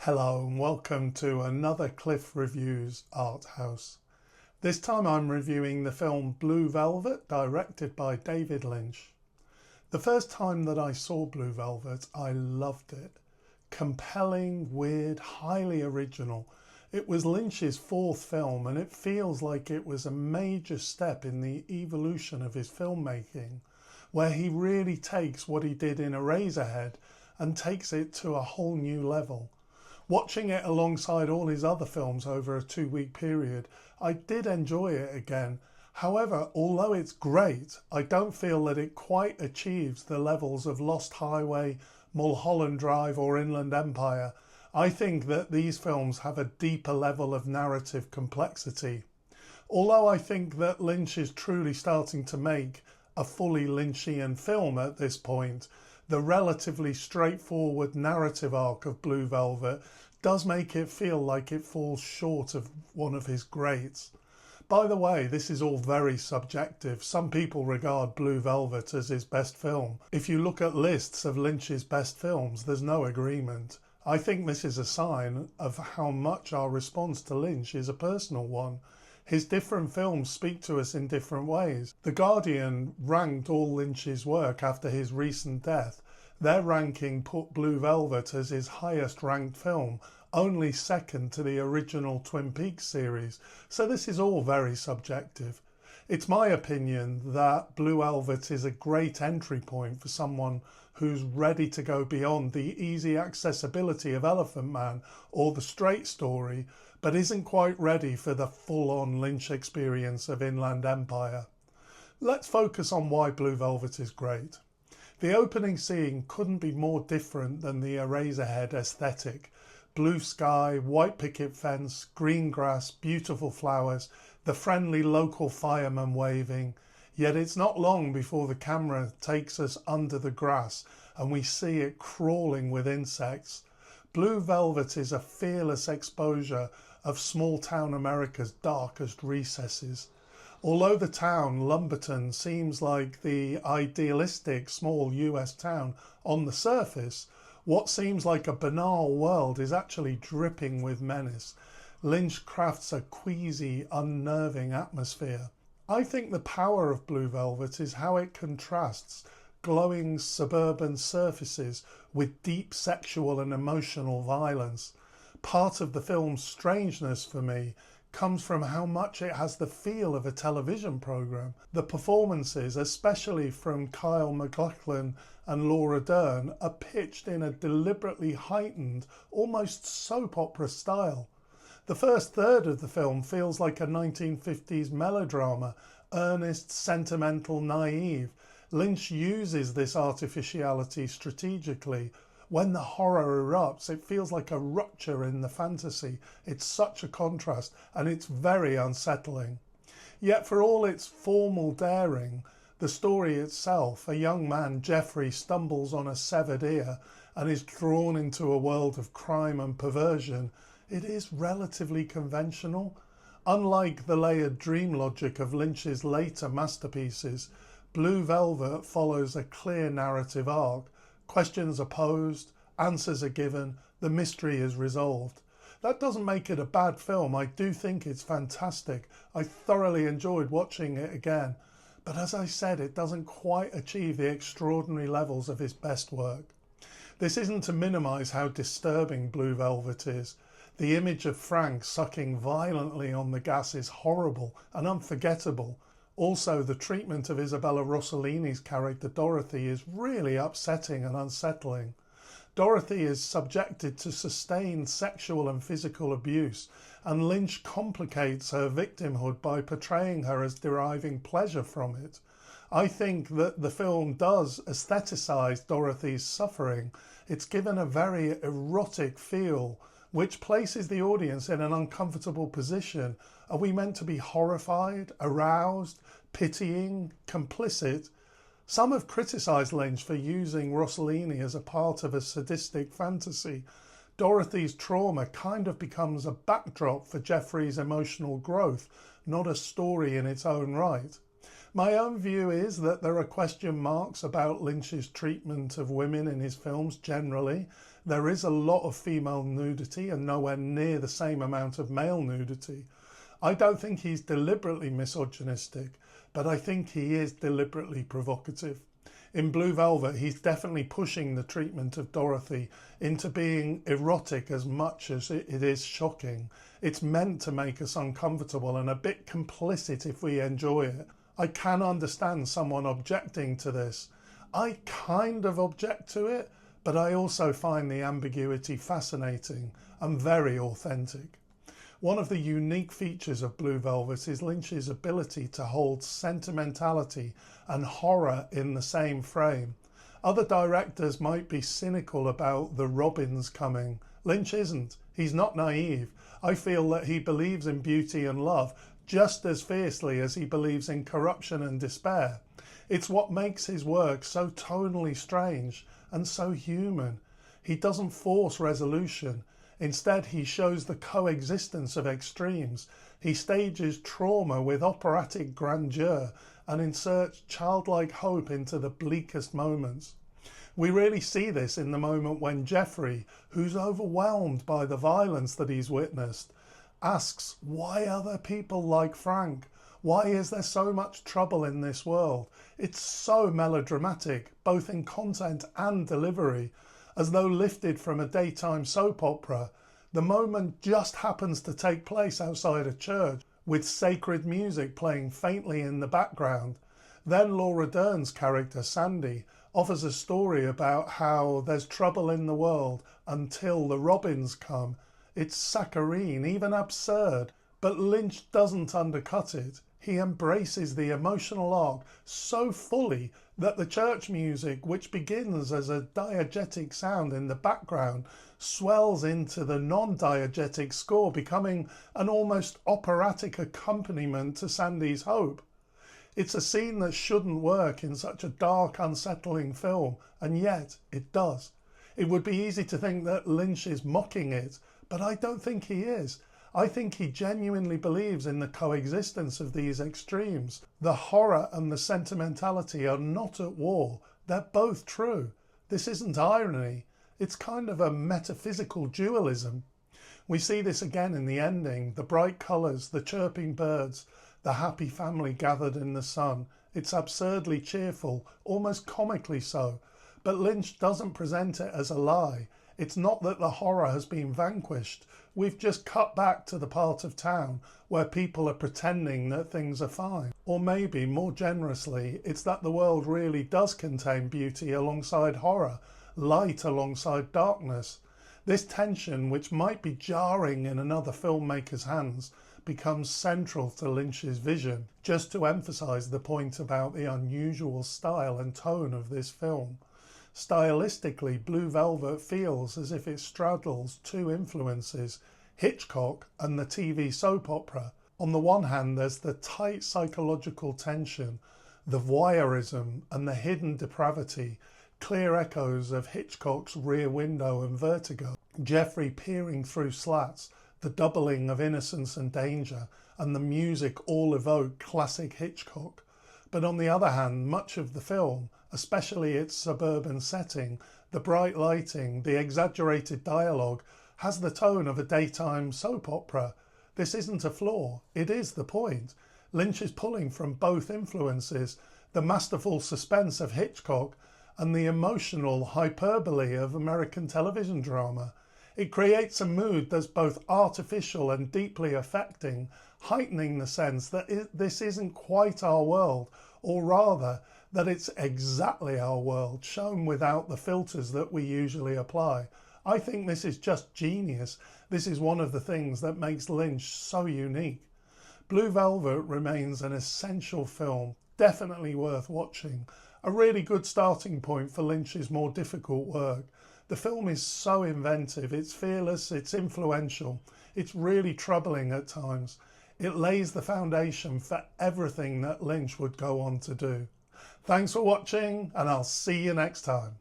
Hello and welcome to another Cliff Reviews Art House. This time I'm reviewing the film Blue Velvet, directed by David Lynch. The first time that I saw Blue Velvet, I loved it. Compelling, weird, highly original. It was Lynch's fourth film and it feels like it was a major step in the evolution of his filmmaking, where he really takes what he did in Eraserhead and takes it to a whole new level. Watching it alongside all his other films over a 2-week period, I did enjoy it again. However, although it's great, I don't feel that it quite achieves the levels of Lost Highway, Mulholland Drive or Inland Empire. I think that these films have a deeper level of narrative complexity. Although I think that Lynch is truly starting to make a fully Lynchian film at this point, the relatively straightforward narrative arc of Blue Velvet does make it feel like it falls short of one of his greats. By the way, this is all very subjective. Some people regard Blue Velvet as his best film. If you look at lists of Lynch's best films, there's no agreement. I think this is a sign of how much our response to Lynch is a personal one. His different films speak to us in different ways. The Guardian ranked all Lynch's work after his recent death. Their ranking put Blue Velvet as his highest ranked film, only second to the original Twin Peaks series. So this is all very subjective. It's my opinion that Blue Velvet is a great entry point for someone who's ready to go beyond the easy accessibility of Elephant Man or The Straight Story, but isn't quite ready for the full-on Lynch experience of Inland Empire. Let's focus on why Blue Velvet is great. The opening scene couldn't be more different than the Eraserhead aesthetic. Blue sky, white picket fence, green grass, beautiful flowers, the friendly local fireman waving. Yet it's not long before the camera takes us under the grass and we see it crawling with insects. Blue Velvet is a fearless exposure of small-town America's darkest recesses. Although the town, Lumberton, seems like the idealistic small US town on the surface, what seems like a banal world is actually dripping with menace. Lynch crafts a queasy, unnerving atmosphere. I think the power of Blue Velvet is how it contrasts glowing suburban surfaces with deep sexual and emotional violence. Part of the film's strangeness for me comes from how much it has the feel of a television program. The performances, especially from Kyle MacLachlan and Laura Dern, are pitched in a deliberately heightened, almost soap opera style. The first third of the film feels like a 1950s melodrama, earnest, sentimental, naive. Lynch uses this artificiality strategically. When the horror erupts, it feels like a rupture in the fantasy. It's such a contrast and it's very unsettling. Yet for all its formal daring, the story itself, a young man, Jeffrey, stumbles on a severed ear and is drawn into a world of crime and perversion. It is relatively conventional. Unlike the layered dream logic of Lynch's later masterpieces, Blue Velvet follows a clear narrative arc. Questions are posed, answers are given, the mystery is resolved. That doesn't make it a bad film. I do think it's fantastic. I thoroughly enjoyed watching it again. But as I said, it doesn't quite achieve the extraordinary levels of his best work. This isn't to minimise how disturbing Blue Velvet is. The image of Frank sucking violently on the gas is horrible and unforgettable. Also, the treatment of Isabella Rossellini's character Dorothy is really upsetting and unsettling. Dorothy is subjected to sustained sexual and physical abuse, and Lynch complicates her victimhood by portraying her as deriving pleasure from it. I think that the film does aestheticize Dorothy's suffering. It's given a very erotic feel, which places the audience in an uncomfortable position. Are we meant to be horrified, aroused, pitying, complicit? Some have criticised Lynch for using Rossellini as a part of a sadistic fantasy. Dorothy's trauma kind of becomes a backdrop for Jeffrey's emotional growth, not a story in its own right. My own view is that there are question marks about Lynch's treatment of women in his films generally. There is a lot of female nudity and nowhere near the same amount of male nudity. I don't think he's deliberately misogynistic, but I think he is deliberately provocative. In Blue Velvet, he's definitely pushing the treatment of Dorothy into being erotic as much as it is shocking. It's meant to make us uncomfortable and a bit complicit if we enjoy it. I can understand someone objecting to this. I kind of object to it, but I also find the ambiguity fascinating and very authentic. One of the unique features of Blue Velvet is Lynch's ability to hold sentimentality and horror in the same frame. Other directors might be cynical about the Robins coming. Lynch isn't. He's not naive. I feel that he believes in beauty and love just as fiercely as he believes in corruption and despair. It's what makes his work so tonally strange and so human. He doesn't force resolution. Instead, he shows the coexistence of extremes. He stages trauma with operatic grandeur and inserts childlike hope into the bleakest moments. We really see this in the moment when Jeffrey, who's overwhelmed by the violence that he's witnessed, asks, why are there people like Frank? Why is there so much trouble in this world? It's so melodramatic, both in content and delivery. As though lifted from a daytime soap opera, the moment just happens to take place outside a church, with sacred music playing faintly in the background. Then Laura Dern's character, Sandy, offers a story about how there's trouble in the world until the Robins come. It's saccharine, even absurd, but Lynch doesn't undercut it. He embraces the emotional arc so fully that the church music, which begins as a diegetic sound in the background, swells into the non-diegetic score, becoming an almost operatic accompaniment to Sandy's hope. It's a scene that shouldn't work in such a dark, unsettling film, and yet it does. It would be easy to think that Lynch is mocking it, but I don't think he is. I think he genuinely believes in the coexistence of these extremes. The horror and the sentimentality are not at war. They're both true. This isn't irony. It's kind of a metaphysical dualism. We see this again in the ending, the bright colours, the chirping birds, the happy family gathered in the sun. It's absurdly cheerful, almost comically so. But Lynch doesn't present it as a lie. It's not that the horror has been vanquished. We've just cut back to the part of town where people are pretending that things are fine. Or maybe, more generously, it's that the world really does contain beauty alongside horror, light alongside darkness. This tension, which might be jarring in another filmmaker's hands, becomes central to Lynch's vision, just to emphasise the point about the unusual style and tone of this film. Stylistically, Blue Velvet feels as if it straddles two influences, Hitchcock and the TV soap opera. On the one hand, there's the tight psychological tension, the voyeurism and the hidden depravity, clear echoes of Hitchcock's Rear Window and Vertigo. Jeffrey peering through slats, the doubling of innocence and danger, and the music all evoke classic Hitchcock. But on the other hand, much of the film, especially its suburban setting, the bright lighting, the exaggerated dialogue, has the tone of a daytime soap opera. This isn't a flaw, it is the point. Lynch is pulling from both influences, the masterful suspense of Hitchcock and the emotional hyperbole of American television drama. It creates a mood that's both artificial and deeply affecting, heightening the sense that this isn't quite our world, or rather, that it's exactly our world, shown without the filters that we usually apply. I think this is just genius. This is one of the things that makes Lynch so unique. Blue Velvet remains an essential film, definitely worth watching. A really good starting point for Lynch's more difficult work. The film is so inventive, it's fearless, it's influential, it's really troubling at times. It lays the foundation for everything that Lynch would go on to do. Thanks for watching, and I'll see you next time.